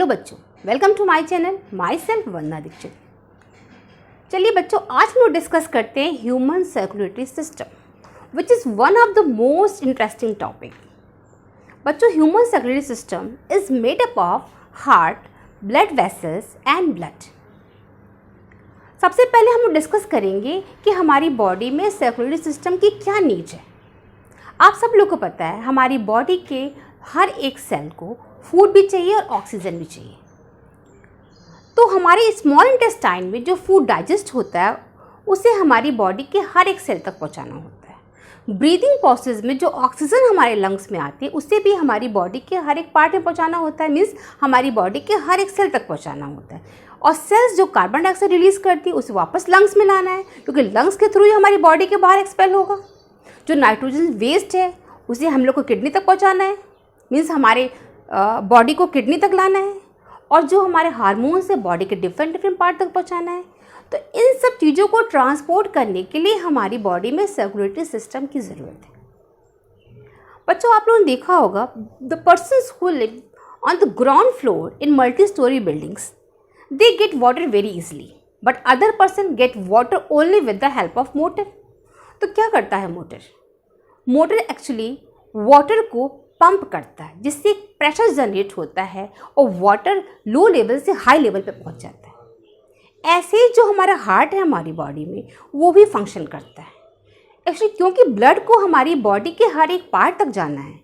बच्चों, welcome to my channel myself Vandana Dixit. चलिए बच्चों, आज हम लोग डिस्कस करते हैं human circulatory system which is one of the most interesting topic. बच्चों, human circulatory system is made up of heart, blood vessels and blood. सबसे पहले हम लोग डिस्कस करेंगे कि हमारी बॉडी में सर्कुलेटरी सिस्टम की क्या नीड है। आप सब लोग को पता है हमारी बॉडी के हर एक सेल को फूड भी चाहिए और ऑक्सीजन भी चाहिए। तो हमारे स्मॉल इंटेस्टाइन में जो फूड डाइजेस्ट होता है उसे हमारी बॉडी के हर एक सेल तक पहुंचाना होता है। ब्रीदिंग प्रोसेस में जो ऑक्सीजन हमारे लंग्स में आती है उसे भी हमारी बॉडी के हर एक पार्ट में पहुंचाना होता है, मीन्स हमारी बॉडी के हर एक सेल तक पहुंचाना होता है। और सेल्स जो कार्बन डाइऑक्साइड रिलीज़ करती है उसे वापस लंग्स में लाना है, क्योंकि लंग्स के थ्रू ही हमारी बॉडी के बाहर एक्सपेल होगा। जो नाइट्रोजन वेस्ट है उसे हम लोग को किडनी तक पहुँचाना है, मीन्स हमारे बॉडी को किडनी तक लाना है। और जो हमारे हार्मोन्स है बॉडी के डिफरेंट पार्ट तक पहुंचाना है। तो इन सब चीज़ों को ट्रांसपोर्ट करने के लिए हमारी बॉडी में सर्कुलेटरी सिस्टम की ज़रूरत है। बच्चों, आप लोगों ने देखा होगा the persons who live on the ground floor in multi storey buildings they get water very easily, but other person get water only with the help of motor. तो क्या करता है मोटर? मोटर एक्चुअली वाटर को pump करता है, जिससे pressure generate होता है और वाटर लो लेवल से हाई लेवल पे पहुंच जाता है। ऐसे ही जो हमारा हार्ट है हमारी बॉडी में वो भी फंक्शन करता है एक्चुअली, क्योंकि ब्लड को हमारी बॉडी के हर एक पार्ट तक जाना है।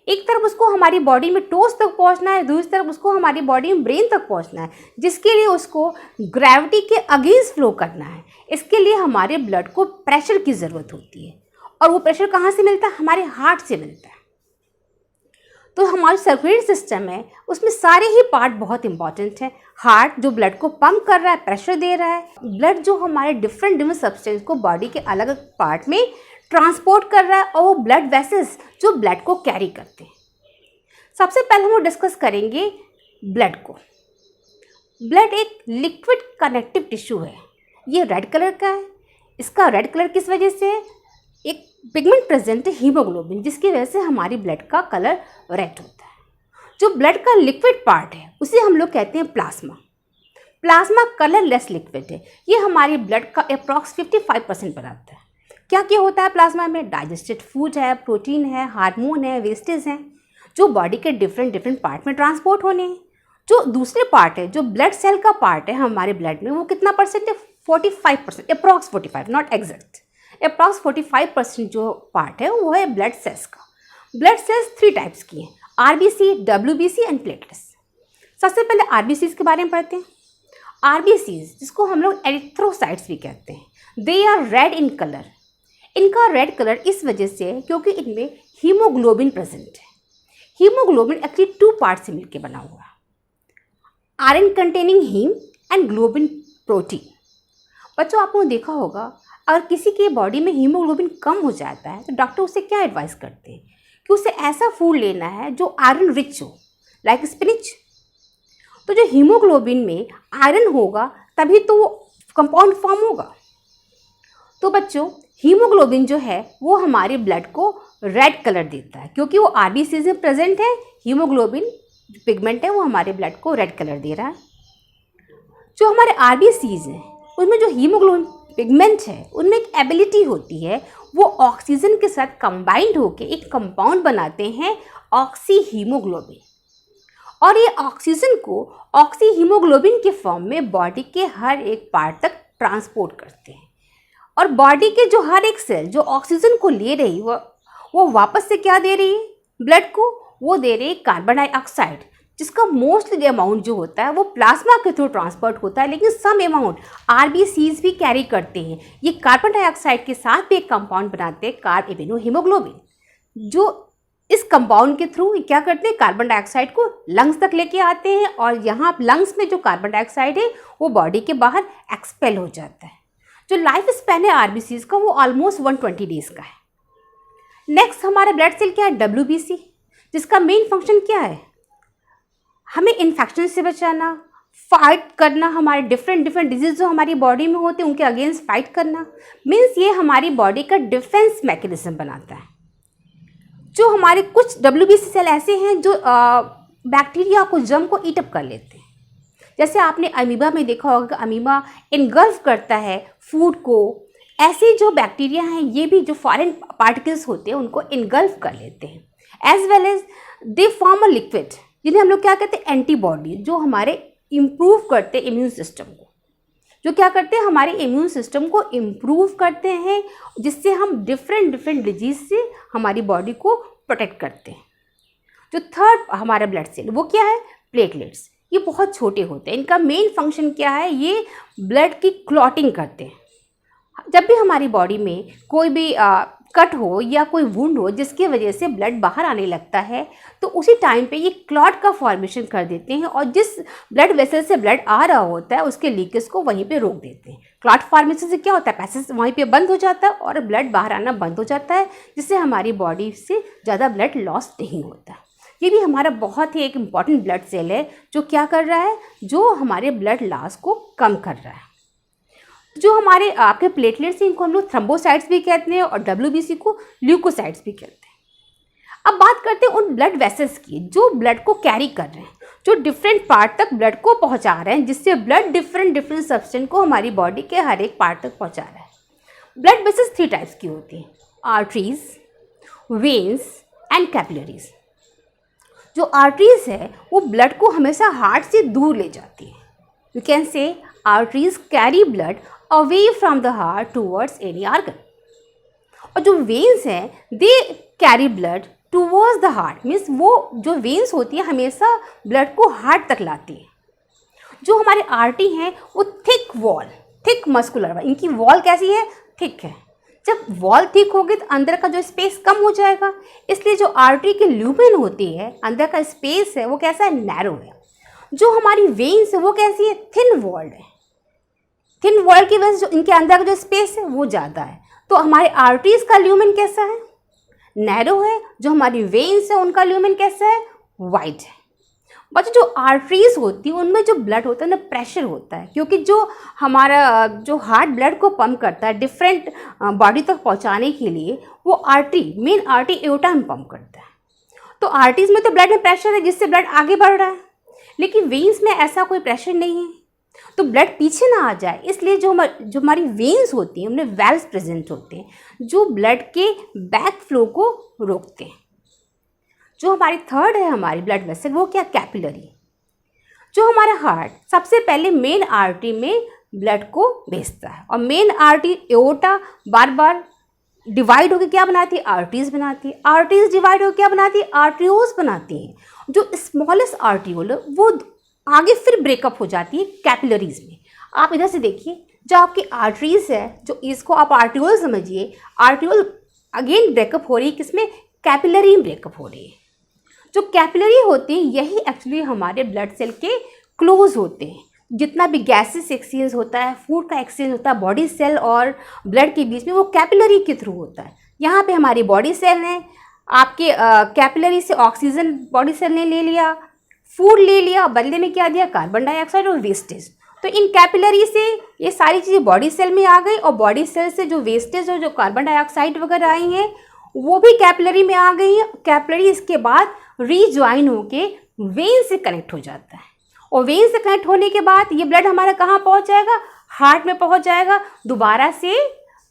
एक तरफ उसको हमारी बॉडी में टोस तक पहुंचना है, दूसरी तरफ उसको हमारी बॉडी में ब्रेन तक पहुंचना है, जिसके लिए उसको ग्रेविटी के अगेंस्ट फ्लो करना है। इसके लिए हमारे ब्लड को प्रेशर की ज़रूरत होती है, और वो प्रेशर कहाँ से मिलता है? हमारे हार्ट से मिलता है। तो हमारी सर्कुलेटरी सिस्टम है उसमें सारे ही पार्ट बहुत इंपॉर्टेंट हैं। हार्ट जो ब्लड को पंप कर रहा है, प्रेशर दे रहा है। ब्लड जो हमारे डिफरेंट सब्सटेंस को बॉडी के अलग अलग पार्ट में ट्रांसपोर्ट कर रहा है, और वो ब्लड वेसल्स जो ब्लड को कैरी करते हैं। सबसे पहले हम लोग डिस्कस करेंगे ब्लड को। ब्लड एक लिक्विड कनेक्टिव टिश्यू है। ये रेड कलर का है। इसका रेड कलर किस वजह से है? एक पिगमेंट प्रेजेंट है हीमोग्लोबिन, जिसकी वजह से हमारी ब्लड का कलर रेड होता है। जो ब्लड का लिक्विड पार्ट है उसे हम लोग कहते हैं प्लाज्मा। प्लाज्मा कलरलेस लिक्विड है। ये हमारी ब्लड का अप्रॉक्स 55% बनाता है। क्या क्या होता है प्लाज्मा में? डाइजेस्टेड फूड है, प्रोटीन है, हार्मोन है, वेस्टेज हैं, जो बॉडी के डिफरेंट पार्ट में ट्रांसपोर्ट होने हैं। जो दूसरे पार्ट है, जो ब्लड सेल का पार्ट है हमारे ब्लड में, वो कितना परसेंट है? 45%, अप्रॉक्स 45, नॉट एग्जैक्ट। अप्रॉक्स 45% जो पार्ट है वो है ब्लड सेल्स का। ब्लड सेल्स 3 टाइप्स की हैं, RBC, WBC एंड प्लेटलेट्स। सबसे पहले RBCs के बारे में पढ़ते हैं। RBCs, जिसको हम लोग एरिथ्रोसाइट्स भी कहते हैं, they are red in colour. इनका रेड कलर इस वजह से है क्योंकि इनमें हीमोग्लोबिन प्रेजेंट है। हीमोग्लोबिन एक्चुअली 2 पार्ट से मिलकर बना हुआ है, iron containing haem and globin protein. बच्चों, आपने देखा होगा अगर किसी के बॉडी में हीमोग्लोबिन कम हो जाता है तो डॉक्टर उसे क्या एडवाइस करते हैं कि उसे ऐसा फूड लेना है जो आयरन रिच हो, लाइक स्पिनिच। तो जो हीमोग्लोबिन में आयरन होगा तभी तो वो कंपाउंड फॉर्म होगा। तो बच्चों, हीमोग्लोबिन जो है वो हमारे ब्लड को रेड कलर देता है, क्योंकि वो RBCs में प्रेजेंट है। हीमोग्लोबिन पिगमेंट है वो हमारे ब्लड को रेड कलर दे रहा है। जो हमारे RBCs हैं उनमें जो हीमोग्लोबिन पिगमेंट है उनमें एक एबिलिटी होती है, वो ऑक्सीजन के साथ कंबाइंड होकर एक कंपाउंड बनाते हैं ऑक्सी हीमोग्लोबिन, और ये ऑक्सीजन को ऑक्सी हीमोग्लोबिन के फॉर्म में बॉडी के हर एक पार्ट तक ट्रांसपोर्ट करते हैं। और बॉडी के जो हर एक सेल जो ऑक्सीजन को ले रही वो वापस से क्या दे रही है ब्लड को? वो दे रही है कार्बन डाइऑक्साइड, जिसका मोस्टली अमाउंट जो होता है वो प्लाज्मा के थ्रू ट्रांसपोर्ट होता है, लेकिन सम अमाउंट RBCs भी कैरी करते हैं। ये कार्बन डाइऑक्साइड के साथ भी एक कंपाउंड बनाते हैं, कार्ब इम्यूनो हीमोग्लोबिन, जो इस कंपाउंड के थ्रू क्या करते हैं? कार्बन डाइऑक्साइड को लंग्स तक लेके आते हैं, और यहाँ लंग्स में जो कार्बन डाइऑक्साइड है वो बॉडी के बाहर एक्सपेल हो जाता है। जो लाइफ स्पैन है RBCs का वो ऑलमोस्ट 120 डेज का है। नेक्स्ट हमारा ब्लड सेल क्या है? WBC, जिसका मेन फंक्शन क्या है? हमें इन्फेक्शन से बचाना, फाइट करना, हमारे डिफरेंट डिजीज जो हमारी बॉडी में होते हैं उनके अगेंस्ट फाइट करना। मीन्स ये हमारी बॉडी का डिफेंस मैकेनिज्म बनाता है। जो हमारे कुछ WBC सेल ऐसे हैं जो बैक्टीरिया को, जर्म को ईट अप कर लेते हैं। जैसे आपने अमीबा में देखा होगा कि अमीबा इनगल्फ करता है फूड को, ऐसे जो बैक्टीरिया हैं ये भी जो फॉरेन पार्टिकल्स होते हैं उनको इनगल्फ कर लेते हैं। As well as they form a liquid जिन्हें हम लोग क्या कहते हैं, एंटीबॉडी, जो हमारे इम्प्रूव करते हैं इम्यून सिस्टम को, जो क्या करते हैं, हमारे इम्यून सिस्टम को इम्प्रूव करते हैं, जिससे हम डिफरेंट डिजीज से हमारी बॉडी को प्रोटेक्ट करते हैं। जो थर्ड हमारा ब्लड सेल वो क्या है, प्लेटलेट्स। ये बहुत छोटे होते हैं, इनका मेन फंक्शन क्या है, ये ब्लड की क्लॉटिंग करते हैं। जब भी हमारी बॉडी में कोई भी कट हो या कोई वुंड हो जिसकी वजह से ब्लड बाहर आने लगता है, तो उसी टाइम पे ये क्लॉट का फॉर्मेशन कर देते हैं और जिस ब्लड वेसल से ब्लड आ रहा होता है उसके लीकेज को वहीं पे रोक देते हैं। क्लॉट फॉर्मेशन से क्या होता है, पैसेज वहीं पे बंद हो जाता है और ब्लड बाहर आना बंद हो जाता है, जिससे हमारी बॉडी से ज़्यादा ब्लड लॉस नहीं होता। ये भी हमारा बहुत ही एक इम्पॉर्टेंट ब्लड सेल है जो क्या कर रहा है, जो हमारे ब्लड लॉस को कम कर रहा है। जो हमारे आपके प्लेटलेट्स हैं इनको हम लोग थ्रोम्बोसाइट्स भी कहते हैं और WBC को ल्यूकोसाइट्स भी कहते हैं। अब बात करते हैं उन ब्लड वेसल्स की जो ब्लड को कैरी कर रहे हैं, जो डिफरेंट पार्ट तक ब्लड को पहुंचा रहे हैं, जिससे ब्लड डिफरेंट सब्सटेंस को हमारी बॉडी के हर एक पार्ट तक पहुंचा रहा है। ब्लड वेसल्स 3 टाइप्स की होती हैं, आर्टरीज, वेन्स एंड कैपिलरीज। जो आर्टरीज है वो ब्लड को हमेशा हार्ट से दूर ले जाती है। You can say arteries carry blood away from the heart towards any organ। और जो वेन्स हैं they carry blood towards the heart, means वो जो वेन्स होती है हमेशा ब्लड को हार्ट तक लाती है। जो हमारे आर्टरी हैं वो थिक वॉल, थिक मस्कुलर, इनकी वॉल कैसी है, थिक है। जब वॉल थिक होगी तो अंदर का जो स्पेस कम हो जाएगा, इसलिए जो आर्टरी की ल्यूमेन होती है, अंदर का स्पेस है वो कैसा है, नैरो है। जो हमारी वेन्स है वो कैसी है, थिन वॉल्ड है। थिन वॉल की वजह से जो इनके अंदर का जो स्पेस है वो ज़्यादा है। तो हमारे आर्टरीज का ल्यूमेन कैसा है, नैरो है। जो हमारी वेन्स है उनका ल्यूमेन कैसा है, वाइड है। बच्चों जो आर्टरीज होती है उनमें जो ब्लड होता है ना, प्रेशर होता है, क्योंकि जो हमारा जो हार्ट ब्लड को पंप करता है डिफरेंट बॉडी तक पहुंचाने के लिए, वो आर्टरी, मेन आर्टरी एओर्टा में पंप करता है। तो आर्टरीज में तो ब्लड में प्रेशर है जिससे ब्लड आगे बढ़ रहा है, लेकिन वेन्स में ऐसा कोई प्रेशर नहीं है, तो ब्लड पीछे ना आ जाए इसलिए जो हमारी वेन्स होती हैं उनमें वेल्व्स प्रेजेंट होते हैं जो ब्लड के बैक फ्लो को रोकते हैं। जो हमारी थर्ड है हमारी ब्लड वेसल वो क्या, कैपिलरी। जो हमारा हार्ट सबसे पहले मेन आर्टरी में ब्लड को भेजता है और मेन आर्टरी एओर्टा बार बार डिवाइड होकर क्या बनाती है, आर्टरीज बनाती है। आर्टरीज डिवाइड होकर क्या बनाती है, आर्ट्रियोल्स बनाती हैं। जो स्मॉलेस्ट आर्ट्रियोल वो आगे फिर ब्रेकअप हो जाती है कैपिलरीज में। आप इधर से देखिए, जो आपकी आर्टरीज है, जो इसको आप आर्ट्रियोल समझिए, आर्ट्रियोल अगेन ब्रेकअप हो रही है, किसमें, कैपिलरी में ब्रेकअप हो रही है। जो कैपिलरी होती है यही एक्चुअली हमारे ब्लड सेल के क्लोज होते हैं। जितना भी गैसेस एक्सचेंज होता है, फूड का एक्सचेंज होता है बॉडी सेल और ब्लड के बीच में, वो कैपिलरी के थ्रू होता है। यहाँ पे हमारी बॉडी सेल ने आपके कैपिलरी से ऑक्सीजन बॉडी सेल ने ले लिया, फूड ले लिया, बदले में क्या दिया, कार्बन डाइऑक्साइड और वेस्टेज। तो इन कैपिलरी से ये सारी चीज़ें बॉडी सेल में आ गई और बॉडी सेल से जो वेस्टेज और जो कार्बन डाइऑक्साइड वगैरह आई हैं वो भी कैपिलरी में आ गई है। कैपिलरी इसके बाद रीज्वाइन होके वेन से कनेक्ट हो जाता है और वेन से कनेक्ट होने के बाद ये ब्लड हमारा कहाँ पहुँच जाएगा, हार्ट में पहुँच जाएगा। दोबारा से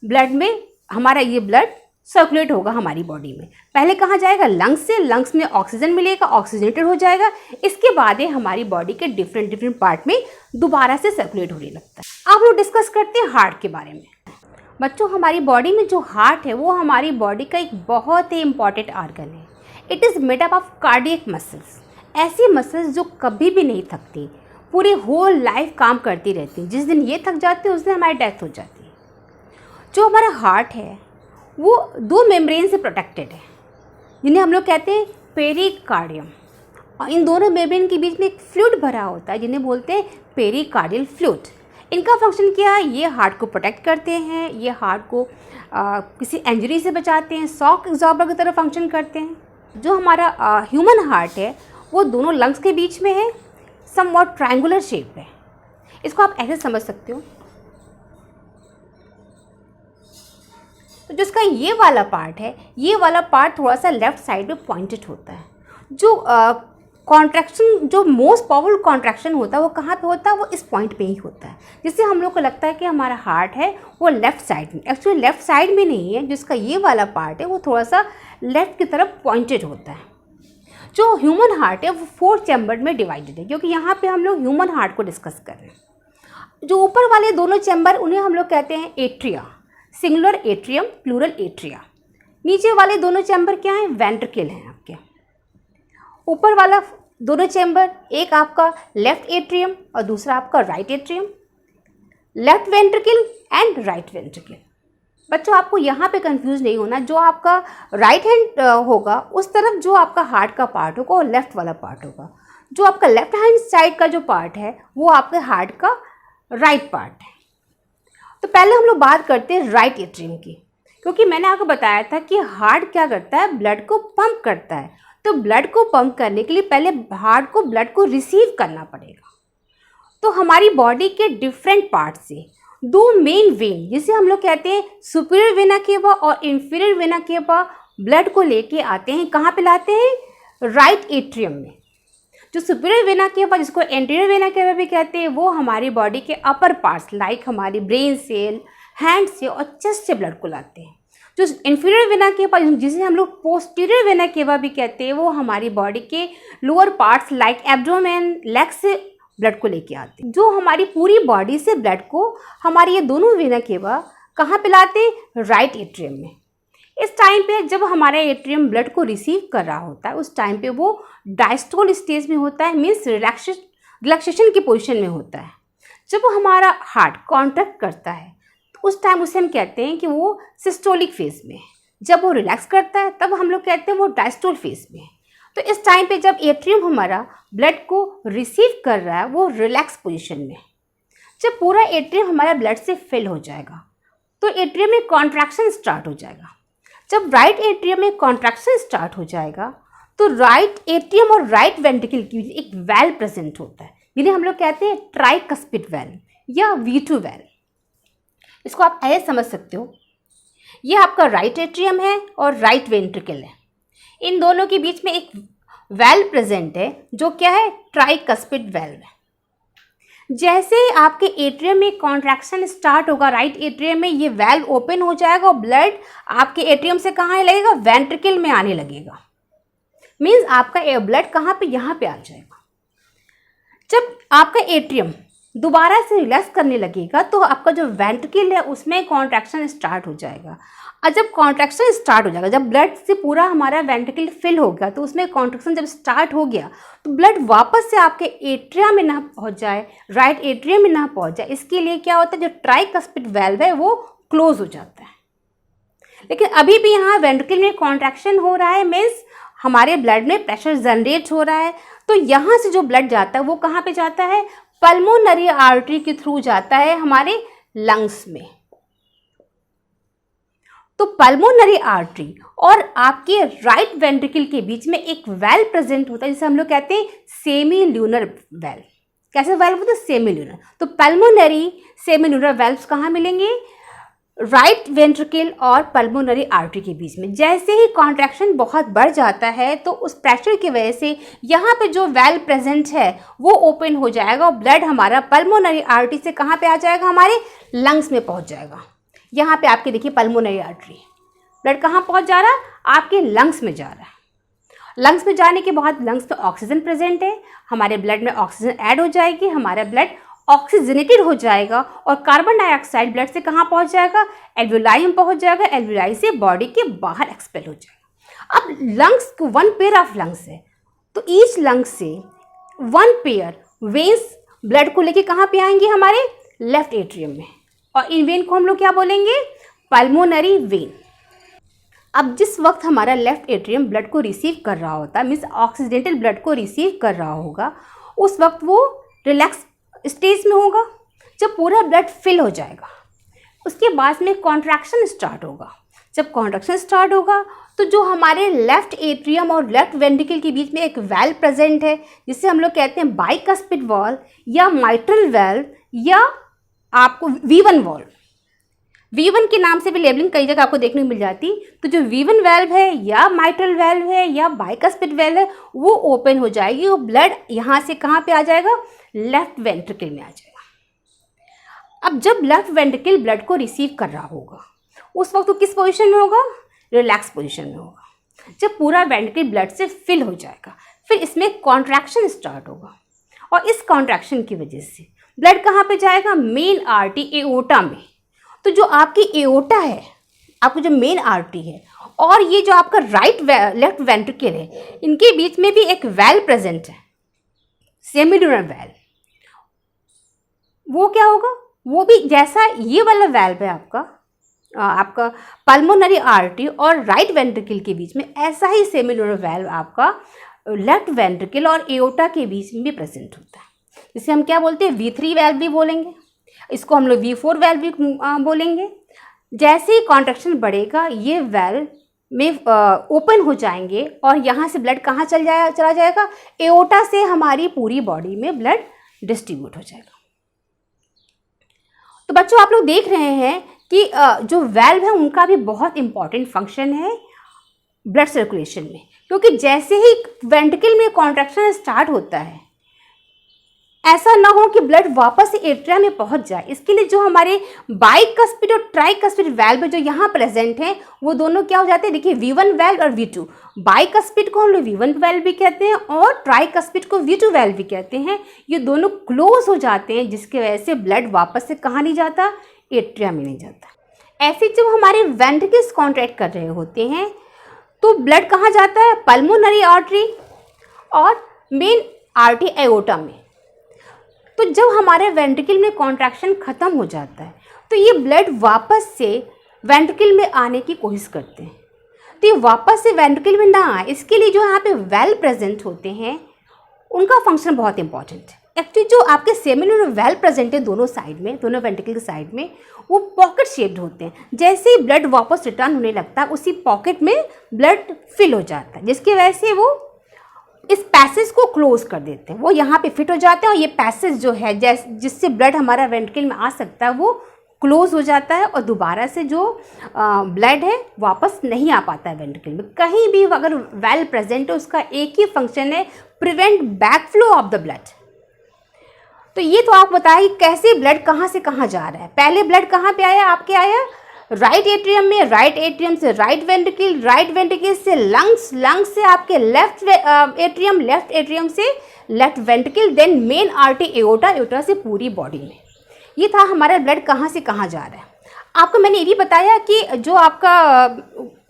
ब्लड में हमारा ये ब्लड सर्कुलेट होगा हमारी बॉडी में। पहले कहाँ जाएगा, लंग्स से, लंग्स में ऑक्सीजन मिलेगा, ऑक्सीजनेटेड हो जाएगा। इसके बाद ये हमारी बॉडी के डिफरेंट पार्ट में दोबारा से सर्कुलेट होने लगता है। अब लोग डिस्कस करते हैं हार्ट के बारे में। बच्चों हमारी बॉडी में जो हार्ट है वो हमारी बॉडी का एक बहुत ही इंपॉर्टेंट ऑर्गन है। It is made up of cardiac muscles, ऐसी मसल्स जो कभी भी नहीं थकती, पूरी होल लाइफ काम करती रहती। जिस दिन ये थक जाती है उस दिन हमारी डेथ हो जाती है। जो हमारा हार्ट है वो 2 मेम्ब्रेन से प्रोटेक्टेड है जिन्हें हम लोग कहते हैं पेरिकार्डियम, और इन दोनों मेम्ब्रेन के बीच में एक फ्लूइड भरा होता है जिन्हें बोलते हैं पेरिकार्डियल फ्लूइड। इनका फंक्शन क्या है, ये हार्ट को प्रोटेक्ट करते हैं, ये हार्ट को किसी इंजरी से बचाते हैं, शॉक एब्जॉर्बर की तरह फंक्शन करते हैं। जो हमारा ह्यूमन हार्ट है वो दोनों लंग्स के बीच में है, समवॉट ट्रायंगुलर शेप है। इसको आप ऐसे समझ सकते हो। तो जिसका ये वाला पार्ट है, ये वाला पार्ट थोड़ा सा लेफ्ट साइड में पॉइंटेड होता है। जो कॉन्ट्रैक्शन जो मोस्ट पावरफुल कॉन्ट्रैक्शन होता है वो कहाँ पे होता है, वो इस पॉइंट पे ही होता है, जिससे हम लोग को लगता है कि हमारा हार्ट है वो लेफ़्ट साइड में। एक्चुअली लेफ़्ट साइड में नहीं है, जिसका ये वाला पार्ट है वो थोड़ा सा लेफ़्ट की तरफ पॉइंटेड होता है। जो ह्यूमन हार्ट है वो 4 चैम्बर में डिवाइडेड है, क्योंकि यहाँ पे हम लोग ह्यूमन हार्ट को डिस्कस कर रहे हैं। जो ऊपर वाले दोनों चैम्बर उन्हें हम लोग कहते हैं atria, singular atrium, plural atria. नीचे वाले दोनों चैम्बर क्या हैं, वेंट्रिकल हैं आपके। ऊपर वाला दोनों चैम्बर, एक आपका लेफ्ट एट्रियम और दूसरा आपका right atrium, left ventricle and right ventricle. बच्चों आपको यहाँ पे कंफ्यूज नहीं होना, जो आपका राइट हैंड होगा उस तरफ जो आपका हार्ट का पार्ट होगा वो लेफ्ट वाला पार्ट होगा। जो आपका लेफ्ट हैंड साइड का जो पार्ट है वो आपके हार्ट का राइट पार्ट है। तो पहले हम लोग बात करते हैं राइट एट्रियम की, क्योंकि मैंने आपको बताया था कि हार्ट क्या करता है, ब्लड को पंप करता है। तो ब्लड को पंप करने के लिए पहले हार्ट को ब्लड को रिसीव करना पड़ेगा। तो हमारी बॉडी के डिफरेंट पार्ट से 2 मेन वेन, जिसे हम लोग कहते हैं सुपीरियर वेना केवा और इंफीरियर वेना केवा, ब्लड को लेके आते हैं। कहाँ पे लाते हैं, राइट एट्रियम में। जो सुपीरियर वेना केवा, जिसको एंटीरियर वेना केवा भी कहते हैं, वो हमारी बॉडी के अपर पार्ट्स लाइक हमारी ब्रेन से, हैंड से और चेस्ट से ब्लड को लाते हैं। जो इंफीरियर वेना केवा, जिसे हम लोग पोस्टीरियर वेना केवा भी कहते हैं, वो हमारी बॉडी के lower parts like abdomen, leg से ब्लड को लेके आते हैं। जो हमारी पूरी बॉडी से ब्लड को हमारी ये दोनों वेना केवा कहाँ पे लाते हैं, राइट एट्रियम में। इस टाइम पे जब हमारा एट्रियम ब्लड को रिसीव कर रहा होता है, उस टाइम पे वो डायस्टोल स्टेज में होता है, मीन्स रिलैक्सेशन की पोजीशन में होता है। जब हमारा हार्ट कॉन्ट्रैक्ट करता है तो उस टाइम उसे हम कहते हैं कि वो सिस्टोलिक फेज में है। जब वो रिलैक्स करता है तब हम लोग कहते हैं वो डायस्टोल फेज में है। तो इस टाइम पे जब एट्रियम हमारा ब्लड को रिसीव कर रहा है वो रिलैक्स पोजीशन में। जब पूरा एट्रियम हमारा ब्लड से फिल हो जाएगा तो एट्रियम में कॉन्ट्रैक्शन स्टार्ट हो जाएगा। जब राइट एट्रियम में कॉन्ट्रैक्शन स्टार्ट हो जाएगा तो राइट एट्रियम और राइट वेंट्रिकल की एक वेल्व प्रेजेंट होता है, जिन्हें हम लोग कहते हैं ट्राइकस्पिड वेल्व या V2 वेल्व। इसको आप ऐसे समझ सकते हो, ये आपका राइट एट्रियम है और राइट वेंट्रिकल है। इन दोनों के बीच में एक वेल्व प्रेजेंट है जो क्या है, ट्राइकस्पिड वेल्व है। जैसे आपके एट्रियम में कॉन्ट्रैक्शन स्टार्ट होगा राइट एट्रियम में, ये वेल्व ओपन हो जाएगा और ब्लड आपके एट्रियम से कहाँ लगेगा, वेंट्रिकल में आने लगेगा। मीन्स आपका ब्लड कहाँ पे, यहाँ पे आ जाएगा। जब आपका एट्रियम दोबारा से रिलैक्स करने लगेगा तो आपका जो वेंट्रिकल है उसमें कॉन्ट्रैक्शन स्टार्ट हो जाएगा। और जब कॉन्ट्रैक्शन स्टार्ट हो जाएगा, जब ब्लड से पूरा हमारा वेंट्रिकल फिल हो गया तो उसमें कॉन्ट्रैक्शन जब स्टार्ट हो गया तो ब्लड वापस से आपके एट्रियम में ना पहुंच जाए, राइट एट्रियम में ना पहुंच जाए, इसके लिए क्या होता है, जो ट्राइकस्पिड वेल्व है वो क्लोज हो जाता है। लेकिन अभी भी यहाँ वेंट्रिकल में कॉन्ट्रैक्शन हो रहा है, मीन्स हमारे ब्लड में प्रेशर जनरेट हो रहा है। तो यहाँ से जो ब्लड जाता है वो कहाँ पे जाता है, पल्मोनरी आर्टरी के थ्रू जाता है हमारे लंग्स में। तो पल्मोनरी आर्टरी और आपके राइट वेंट्रिकल के बीच में एक वेल्व प्रेजेंट होता है जिसे हम लोग कहते हैं सेमी ल्यूनर वेल्व। कैसे वेल्व होता है, सेमी ल्यूनर। तो पल्मोनरी सेमी ल्यूनर वेल्व्स कहाँ मिलेंगे, राइट वेंट्रिकल और पल्मोनरी आर्टरी के बीच में। जैसे ही कॉन्ट्रैक्शन बहुत बढ़ जाता है तो उस प्रेशर की वजह से यहाँ पे जो वेल्व प्रेजेंट है वो ओपन हो जाएगा और ब्लड हमारा पल्मोनरी आर्टरी से कहाँ पे आ जाएगा, हमारे लंग्स में पहुँच जाएगा। यहाँ पे आपके देखिए पल्मोनरी आर्टरी, ब्लड कहाँ पहुँच जा रहा है, आपके लंग्स में जा रहा है। लंग्स में जाने के बाद लंग्स में ऑक्सीजन प्रेजेंट है, हमारे ब्लड में ऑक्सीजन ऐड हो जाएगी, हमारा ब्लड ऑक्सीजनेटेड हो जाएगा और कार्बन डाइऑक्साइड ब्लड से कहाँ पहुँच जाएगा, एल्वियोलाई में पहुँच जाएगा। एल्वियोलाई से बॉडी के बाहर एक्सपेल हो जाएगा। अब लंग्स को 1 पेयर ऑफ लंग्स है तो ईच लंग्स से 1 पेयर वेन्स ब्लड को लेके कहाँ पे आएंगे, हमारे लेफ्ट एट्रियम में, और इन वेन को हम लोग क्या बोलेंगे, पल्मोनरी वेन। अब जिस वक्त हमारा लेफ्ट एट्रियम ब्लड को रिसीव कर रहा होता है, मीन्स ऑक्सीडेंटल ब्लड को रिसीव कर रहा होगा, उस वक्त वो रिलैक्स स्टेज में होगा। जब पूरा ब्लड फिल हो जाएगा उसके बाद में कॉन्ट्रैक्शन स्टार्ट होगा। जब कॉन्ट्रैक्शन स्टार्ट होगा तो जो हमारे लेफ्ट एट्रियम और लेफ्ट वेंट्रिकल के बीच में एक वेल्व प्रेजेंट है जिसे हम लोग कहते हैं बाइकस्पिड वाल्व या माइट्रल वाल्व या आपको V1 वाल्व। V1 के नाम से भी लेबलिंग कई जगह आपको देखने को मिल जाती। तो जो V1 वेल्व है या माइट्रल वेल्व है या बाइकस्पिड वेल्व है वो ओपन हो जाएगी और ब्लड यहाँ से कहाँ पे आ जाएगा, लेफ्ट वेंट्रिकल में आ जाएगा। अब जब लेफ्ट वेंट्रिकल ब्लड को रिसीव कर रहा होगा उस वक्त वो किस पोजीशन में होगा, रिलैक्स पोजीशन में होगा। जब पूरा वेंट्रिकल ब्लड से फिल हो जाएगा फिर इसमें कॉन्ट्रैक्शन स्टार्ट होगा और इस कॉन्ट्रैक्शन की वजह से ब्लड कहाँ पे जाएगा, मेन आर्टरी एओर्टा में। तो जो आपकी एओर्टा है, आपको जो मेन आर्टरी है और ये जो आपका लेफ्ट वेंट्रिकल है, इनके बीच में भी एक वेल्व प्रेजेंट है, सेमिल्यूनर वेल्व। वो क्या होगा, वो भी जैसा ये वाला वेल्व है आपका पल्मोनरी आर्टरी और राइट वेंट्रिकल के बीच में, ऐसा ही सेमिल्यूनर वेल्व आपका लेफ्ट वेंट्रिकल और एओर्टा के बीच में भी प्रेजेंट होता है। जिसे हम क्या बोलते हैं, V3 वेल्व भी बोलेंगे, इसको हम लोग V4 वेल्व भी बोलेंगे। जैसे ही कॉन्ट्रैक्शन बढ़ेगा ये वेल्व में ओपन हो जाएंगे और यहाँ से ब्लड कहाँ चला जाएगा, एओर्टा से हमारी पूरी बॉडी में ब्लड डिस्ट्रीब्यूट हो जाएगा। तो बच्चों आप लोग देख रहे हैं कि जो वेल्व है उनका भी बहुत इंपॉर्टेंट फंक्शन है ब्लड सर्कुलेशन में, क्योंकि जैसे ही वेंट्रिकल में कॉन्ट्रैक्शन स्टार्ट होता है ऐसा ना हो कि ब्लड वापस से एट्रिया में पहुंच जाए। इसके लिए जो हमारे बाइकस्पिड और ट्राइकस्पिड वेल्व जो यहाँ प्रेजेंट हैं वो दोनों क्या हो जाते हैं, देखिए V1 वेल्व और V2। बाइकस्पिड को हम लोग V1 वेल्व भी कहते हैं और ट्राइकस्पिड को V2 वेल्व भी कहते हैं। ये दोनों क्लोज हो जाते हैं जिसकी वजह से ब्लड वापस से कहाँ नहीं जाता, एट्रिया में नहीं जाता। ऐसे जब हमारे वेंट्रिकल्स कॉन्ट्रैक्ट कर रहे होते हैं तो ब्लड कहाँ जाता है, पल्मोनरी आर्टरी और मेन आर्टरी एओर्टा में। तो जब हमारे वेंट्रिकल में कॉन्ट्रैक्शन ख़त्म हो जाता है तो ये ब्लड वापस से वेंट्रिकल में आने की कोशिश करते हैं। तो ये वापस से वेंट्रिकल में ना आए इसके लिए जो यहाँ पे वेल्व प्रेजेंट होते हैं उनका फंक्शन बहुत इंपॉर्टेंट है। एक्चुअली जो आपके सेमिल्यूनर वेल्व प्रेजेंट है दोनों साइड में, दोनों वेंट्रिकल के साइड में, वो पॉकेट शेप्ड होते हैं। जैसे ही ब्लड वापस रिटर्न होने लगता है उसी पॉकेट में ब्लड फिल हो जाता है, जिसकी वजह से वो इस पैसेज को क्लोज कर देते हैं। वो यहाँ पे फिट हो जाते हैं और ये पैसेज जो है जिससे ब्लड हमारा वेंट्रिकल में आ सकता है वो क्लोज हो जाता है और दोबारा से जो ब्लड है वापस नहीं आ पाता है वेंट्रिकल में। कहीं भी अगर वेल्व प्रेजेंट है उसका एक ही फंक्शन है, prevent backflow of the blood. तो ये तो आप बताइए कैसे ब्लड कहाँ से कहाँ जा रहा है। पहले ब्लड कहाँ पे आया, आपके आया राइट एट्रियम में, राइट एट्रियम से राइट वेंट्रिकल, राइट वेंट्रिकल से लंग्स, लंग्स से आपके लेफ्ट एट्रियम, लेफ्ट एट्रियम से left ventricle, then main artery aorta, aorta से पूरी बॉडी में। ये था हमारा ब्लड कहाँ से कहाँ जा रहा है। आपको मैंने ये भी बताया कि जो आपका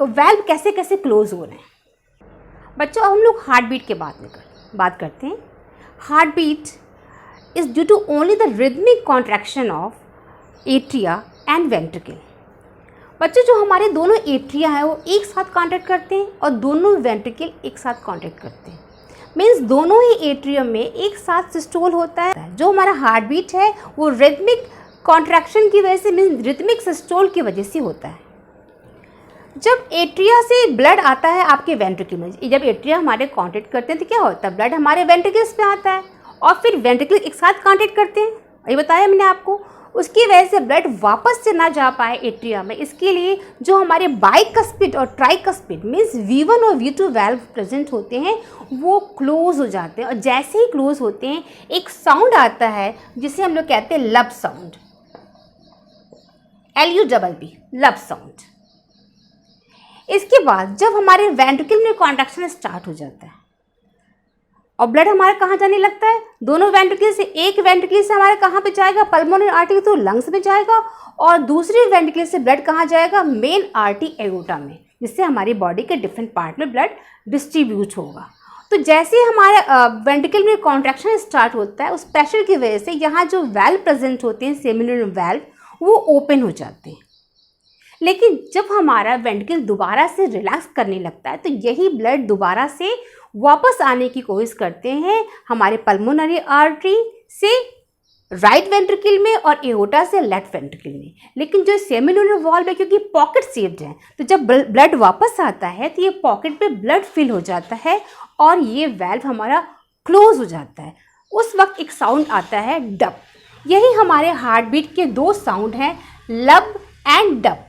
वेल्व कैसे कैसे क्लोज हो रहे हैं। बच्चों हम लोग हार्ट बीट के बात करते हैं। Heart beat is due to only the rhythmic contraction of atria and ventricle. बच्चों जो हमारे दोनों एट्रिया है वो एक साथ कॉन्ट्रैक्ट करते हैं और दोनों वेंट्रिकल एक साथ कॉन्ट्रैक्ट करते हैं। मीन्स दोनों ही एट्रियम में एक साथ सिस्टोल होता है। जो हमारा हार्ट बीट है वो रिदमिक कॉन्ट्रैक्शन की वजह से, मीन्स रिदमिक सिस्टोल की वजह से होता है। जब एट्रिया से ब्लड आता है आपके वेंट्रिकल में, जब एट्रिया हमारे कॉन्ट्रैक्ट करते हैं तो क्या होता है, ब्लड हमारे वेंट्रिकल्स पे आता है और फिर वेंट्रिकल एक साथ कॉन्ट्रैक्ट करते हैं। ये बताया मैंने आपको। उसकी वजह से ब्लड वापस से ना जा पाए एट्रिया में, इसके लिए जो हमारे बाइकस्पिड और ट्राइकस्पिड मीन्स V1 और V2 वेल्व प्रेजेंट होते हैं वो क्लोज हो जाते हैं। और जैसे ही क्लोज होते हैं एक साउंड आता है जिसे हम लोग कहते हैं लब साउंड, LUBB, लब साउंड। इसके बाद जब हमारे वेंट्रिकल में कॉन्ट्रैक्शन स्टार्ट हो जाता है और ब्लड हमारा कहाँ जाने लगता है, दोनों वेंट्रिकल से, एक वेंट्रिकल से हमारे कहाँ पे जाएगा, पल्मोनरी आर्टरी तो लंग्स में जाएगा और दूसरी वेंट्रिकल से ब्लड कहाँ जाएगा, मेन आर्टरी एओर्टा में, जिससे हमारी बॉडी के डिफरेंट पार्ट में ब्लड डिस्ट्रीब्यूट होगा। तो जैसे ही हमारे वेंट्रिकल में कॉन्ट्रैक्शन स्टार्ट होता है उस प्रेशर की वजह से यहाँ जो वेल्व प्रेजेंट होते हैं सेमिल्यूनर वेल्व वो ओपन हो जाते हैं। लेकिन जब हमारा वेंट्रिकल दोबारा से रिलैक्स करने लगता है तो यही ब्लड दोबारा से वापस आने की कोशिश करते हैं हमारे पल्मोनरी आर्टरी से राइट वेंट्रिकल में और एओर्टा से लेफ्ट वेंट्रिकल में। लेकिन जो सेमिल्यूनर वॉल्व है क्योंकि पॉकेट शेप्ड है तो जब ब्लड वापस आता है तो ये पॉकेट पे ब्लड फिल हो जाता है और ये वेल्व हमारा क्लोज हो जाता है। उस वक्त एक साउंड आता है डब। यही हमारे हार्ट बीट के दो साउंड हैं, लब एंड डब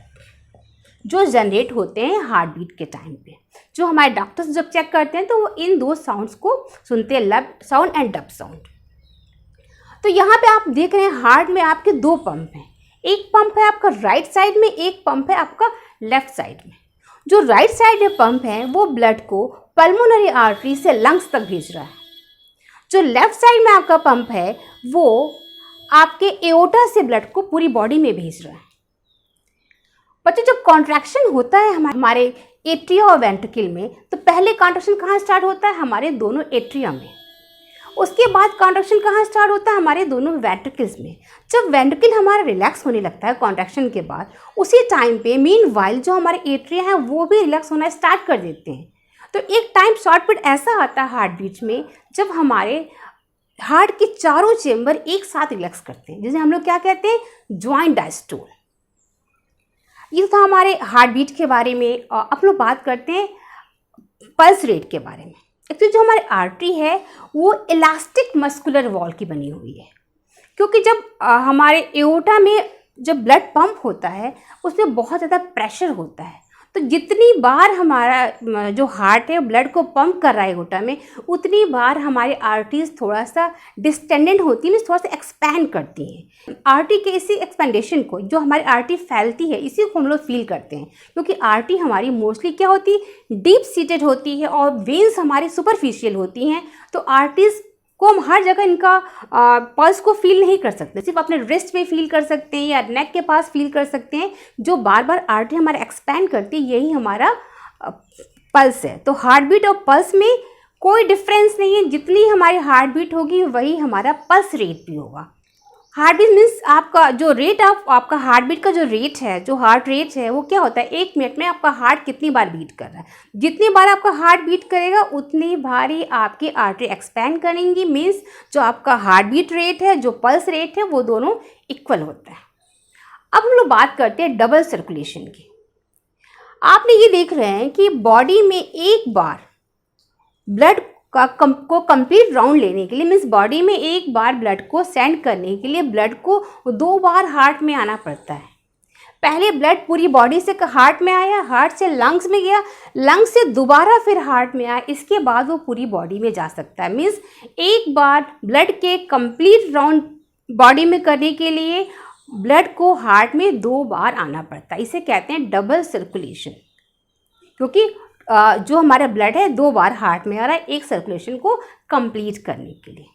जो जनरेट होते हैं हार्ट बीट के टाइम पे। जो हमारे डॉक्टर्स जब चेक करते हैं तो वो इन दो साउंड्स को सुनते हैं, लब साउंड एंड डब साउंड। तो यहाँ पे आप देख रहे हैं हार्ट में आपके दो पंप हैं, एक पंप है आपका राइट साइड में, एक पंप है आपका लेफ्ट साइड में। जो राइट साइड में पंप है वो ब्लड को पल्मोनरी आर्टरी से लंग्स तक भेज रहा है। जो लेफ्ट साइड में आपका पंप है वो आपके एओर्टा से ब्लड को पूरी बॉडी में भेज रहा है। बच्चों जब कॉन्ट्रैक्शन होता है हमारे एट्रिया और वेंट्रिकल में, तो पहले कॉन्ट्रैक्शन कहाँ स्टार्ट होता है? हमारे दोनों एट्रिया में। उसके बाद कॉन्ट्रैक्शन कहाँ स्टार्ट होता है? हमारे दोनों वेंट्रिकल्स में। जब वेंट्रिकल हमारा रिलैक्स होने लगता है कॉन्ट्रैक्शन के बाद, उसी टाइम पे मीनवाइल जो हमारे एट्रिया हैं वो भी रिलैक्स होना स्टार्ट कर देते हैं। तो एक टाइम शॉर्ट पीरियड ऐसा आता है हार्ट बीट में जब हमारे हार्ट के चारों चेंबर एक साथ रिलैक्स करते हैं, जिसे हम लोग क्या कहते हैं? Joint diastole. ये था हमारे हार्ट बीट के बारे में। अब लोग बात करते हैं पल्स रेट के बारे में। एक्चुअली जो हमारी आर्टरी है वो इलास्टिक मस्कुलर वॉल की बनी हुई है, क्योंकि जब हमारे एओर्टा में जब ब्लड पंप होता है उसमें बहुत ज़्यादा प्रेशर होता है। तो जितनी बार हमारा जो हार्ट है ब्लड को पंप कर रहा है एओर्टा में, उतनी बार हमारी आर्टरीज थोड़ा सा डिस्टेंडेंट होती है, थोड़ा सा एक्सपैंड करती हैं। आर्टरी के इसी एक्सपेंडेशन को, जो हमारी आर्टरी फैलती है, इसी को हम लोग फील करते हैं, क्योंकि आर्टरी हमारी मोस्टली क्या होती है? डीप सीटेड होती है और वेन्स हमारी सुपरफिशियल होती हैं। तो आर्टरीज को हम हर जगह इनका पल्स को फील नहीं कर सकते, सिर्फ अपने रिस्ट में फील कर सकते हैं या नेक के पास फील कर सकते हैं। जो बार बार आर्टरी हमारा एक्सपैंड करती है यही हमारा पल्स है। तो हार्ट बीट और पल्स में कोई डिफरेंस नहीं है, जितनी हमारी हार्ट बीट होगी वही हमारा पल्स रेट भी होगा। हार्ट बीट मीन्स आपका जो रेट ऑफ आपका हार्ट बीट का जो रेट है, जो हार्ट रेट है वो क्या होता है? 1 मिनट में आपका हार्ट कितनी बार बीट कर रहा है। जितनी बार आपका हार्ट बीट करेगा उतनी बार ही आपकी आर्टरी एक्सपैंड करेंगी। मीन्स जो आपका हार्ट बीट रेट है, जो पल्स रेट है, वो दोनों इक्वल होता है। अब हम लोग बात करते हैं डबल सर्कुलेशन की। आपने ये देख रहे हैं कि बॉडी में एक बार ब्लड को कंप्लीट राउंड लेने के लिए, मीन्स बॉडी में एक बार ब्लड को सेंड करने के लिए ब्लड को 2 बार हार्ट में आना पड़ता है। पहले ब्लड पूरी बॉडी से हार्ट में आया, हार्ट से लंग्स में गया, लंग्स से दोबारा फिर हार्ट में आया, इसके बाद वो पूरी बॉडी में जा सकता है। मीन्स एक बार ब्लड के कंप्लीट राउंड बॉडी में करने के लिए ब्लड को हार्ट में 2 बार आना पड़ता है। इसे कहते हैं डबल सर्कुलेशन, क्योंकि जो हमारा ब्लड है 2 बार हार्ट में आ रहा है एक सर्कुलेशन को कंप्लीट करने के लिए।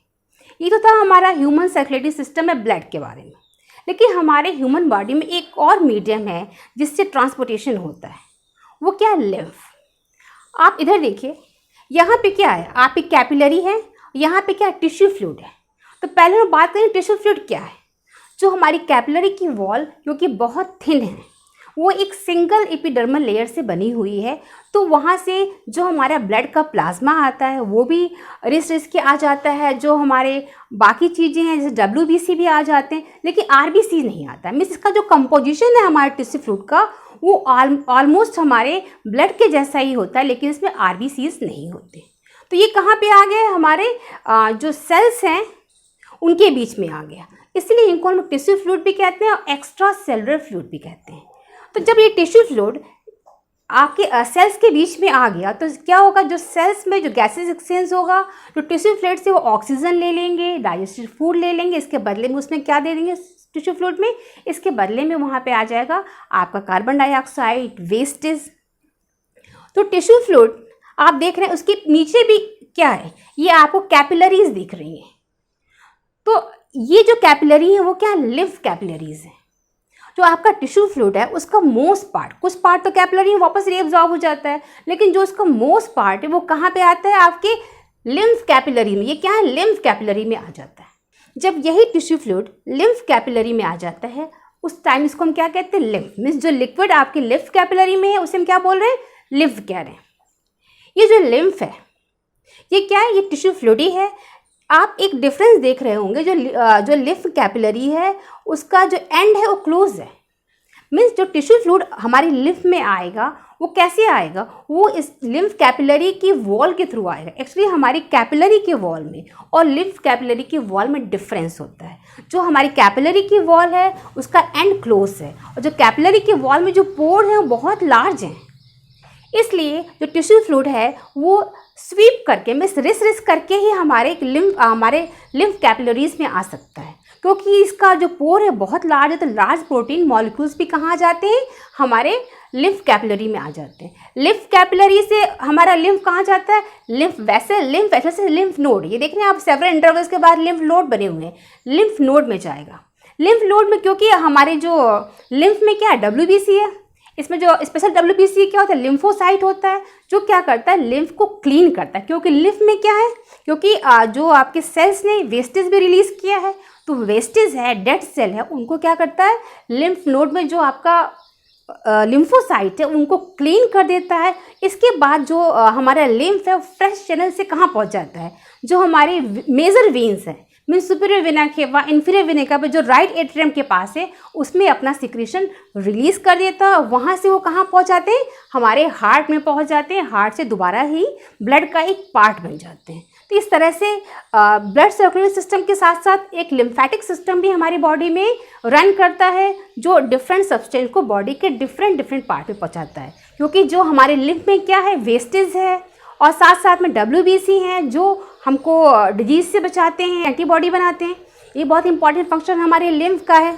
ये तो था हमारा ह्यूमन सर्कुलेटरी सिस्टम है ब्लड के बारे में। लेकिन हमारे ह्यूमन बॉडी में एक और मीडियम है जिससे ट्रांसपोर्टेशन होता है, वो क्या है? लिम्फ। आप इधर देखिए, यहाँ पे क्या है? आप एक कैपिलरी है, यहाँ पे क्या? टिश्यू फ्लूइड है। तो पहले हम बात करें टिश्यू फ्लूइड क्या है। जो हमारी कैपिलरी की वॉल जो कि बहुत थिन है, वो एक सिंगल एपिडर्मल लेयर से बनी हुई है। तो वहाँ से जो हमारा ब्लड का प्लाज्मा आता है वो भी रिस के आ जाता है। जो हमारे बाकी चीज़ें हैं जैसे WBC भी आ जाते हैं, लेकिन RBC नहीं आता है। मीन्स इसका जो कंपोजिशन है हमारे टिश्यू फ्लूइड का वो ऑलमोस्ट हमारे ब्लड के जैसा ही होता है, लेकिन इसमें RBCs नहीं होते। तो ये कहाँ पे आ गए? हमारे जो सेल्स हैं उनके बीच में आ गया, इसलिए इनको हम टिश्यू फ्लूइड भी कहते हैं और एक्स्ट्रा सेलुलर फ्लूइड भी कहते हैं। तो जब ये टिश्यू फ्लूइड आपके सेल्स के बीच में आ गया तो क्या होगा? जो सेल्स में जो गैसेस एक्सचेंज होगा, जो टिश्यू फ्लूइड से वो ऑक्सीजन ले लेंगे, डाइजेस्टिव फूड ले लेंगे, इसके बदले में उसमें क्या दे देंगे टिश्यू फ्लूइड में? इसके बदले में वहाँ पे आ जाएगा आपका कार्बन डाइऑक्साइड, वेस्टेज। तो टिश्यू फ्लूइड आप देख रहे हैं, उसके नीचे भी क्या है? ये आपको कैपिलरीज दिख रही हैं। तो ये जो कैपिलरी है वो क्या? लिम्फ कैपिलरीज है। जो आपका टिश्यू फ्लूइड है उसका मोस्ट पार्ट, कुछ पार्ट तो कैपिलरी में वापस रीअब्जॉर्ब हो जाता है, लेकिन जो उसका मोस्ट पार्ट है वो कहाँ पे आता है? आपके लिम्फ कैपिलरी में। ये क्या है? लिम्फ कैपिलरी में आ जाता है। जब यही टिश्यू फ्लूइड लिम्फ कैपिलरी में आ जाता है उस टाइम इसको हम क्या कहते हैं? लिम्फ। मीन्स जो लिक्विड आपके लिम्फ कैपिलरी में है उसे हम क्या बोल रहे हैं? लिम्फ कह रहे हैं। ये जो लिम्फ है ये क्या है? ये टिश्यू फ्लूइड ही है। आप एक डिफरेंस देख रहे होंगे, जो लिम्फ कैपिलरी है उसका जो एंड है वो क्लोज है। मीन्स जो टिश्यू फ्लूइड हमारी लिम्फ में आएगा वो कैसे आएगा, वो इस लिम्फ कैपिलरी की वॉल के थ्रू आएगा। एक्चुअली हमारी कैपिलरी के वॉल में और लिम्फ कैपिलरी की वॉल में डिफरेंस होता है। जो हमारी कैपिलरी की वॉल है उसका एंड क्लोज है, और जो कैपिलरी की वॉल में जो पोर हैं वो बहुत लार्ज हैं। इसलिए जो टिश्यू फ्लूइड है वो स्वीप करके, मीन्स रिस करके ही हमारे लिम्फ कैपिलरीज में आ सकता है, क्योंकि इसका जो पोर है बहुत लार्ज है। तो लार्ज प्रोटीन मॉलिक्यूल्स भी कहाँ आ जाते हैं, हमारे लिम्फ कैपिलरी में आ जाते हैं। लिम्फ कैपिलरी से हमारा लिम्फ कहाँ जाता है, लिम्फ वेसल से लिम्फ नोड। ये देख रहे हैं आप, सेवरल इंटरवल्स के बाद लिम्फ नोड बने हुए हैं, लिम्फ नोड में जाएगा। लिम्फ नोड में क्योंकि हमारे जो लिम्फ में क्या है, WBC है, इसमें जो स्पेशल WBC क्या होता है, लिम्फोसाइट होता है, जो क्या करता है, लिम्फ को क्लीन करता है। क्योंकि लिम्फ में क्या है, क्योंकि जो आपके सेल्स ने वेस्टेज भी रिलीज़ किया है, तो वेस्टेज है, डेड सेल है, उनको क्या करता है, लिम्फ नोड में जो आपका लिम्फोसाइट है उनको क्लीन कर देता है। इसके बाद जो हमारा लिम्फ है फ्रेश चैनल से कहाँ पहुँच जाता है, जो हमारे मेजर वेन्स है, mean superior vena cava, inferior vena cava जो राइट एट्रियम के पास है, उसमें अपना सिक्रीशन रिलीज़ कर देता है। वहाँ से वो कहाँ पहुँच जाते हैं, हमारे हार्ट में पहुँच जाते हैं। हार्ट से दोबारा ही ब्लड का एक पार्ट बन जाते हैं। तो इस तरह से ब्लड सर्कुलेटरी सिस्टम के साथ साथ एक लिम्फेटिक सिस्टम भी हमारी बॉडी में रन करता है, जो डिफरेंट सब्सटेंस को बॉडी के डिफरेंट पार्ट में पहुँचाता है। क्योंकि जो हमारे लिम्फ में क्या है, वेस्टेज है, और साथ साथ में WBC हैं जो हमको डिजीज़ से बचाते हैं, एंटीबॉडी बनाते हैं। ये बहुत इंपॉर्टेंट फंक्शन हमारे लिम्फ का है।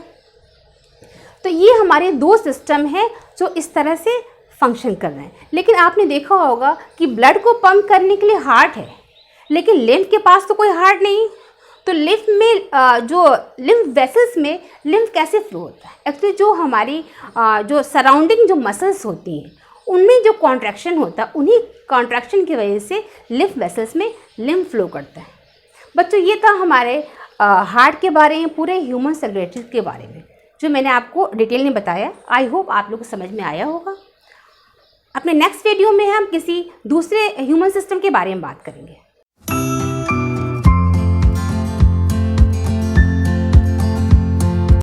तो ये हमारे दो सिस्टम हैं जो इस तरह से फंक्शन कर रहे हैं। लेकिन आपने देखा होगा कि ब्लड को पंप करने के लिए हार्ट है, लेकिन लिम्फ के पास तो कोई हार्ट नहीं। तो लिम्फ में जो लिम्फ वेसल्स में लिम्फ कैसे फ्लो होता है, एक्चुअली जो हमारी जो सराउंडिंग जो मसल्स होती हैं उनमें जो कॉन्ट्रैक्शन होता है, उन्हीं कॉन्ट्रैक्शन की वजह से लिम्फ वेसल्स में लिम्फ फ्लो करता है। बच्चों ये था हमारे हार्ट के बारे में, पूरे ह्यूमन सर्कुलेटरी के बारे में जो मैंने आपको डिटेल में बताया। आई होप आप लोग को समझ में आया होगा। अपने नेक्स्ट वीडियो में हम किसी दूसरे ह्यूमन सिस्टम के बारे में बात करेंगे।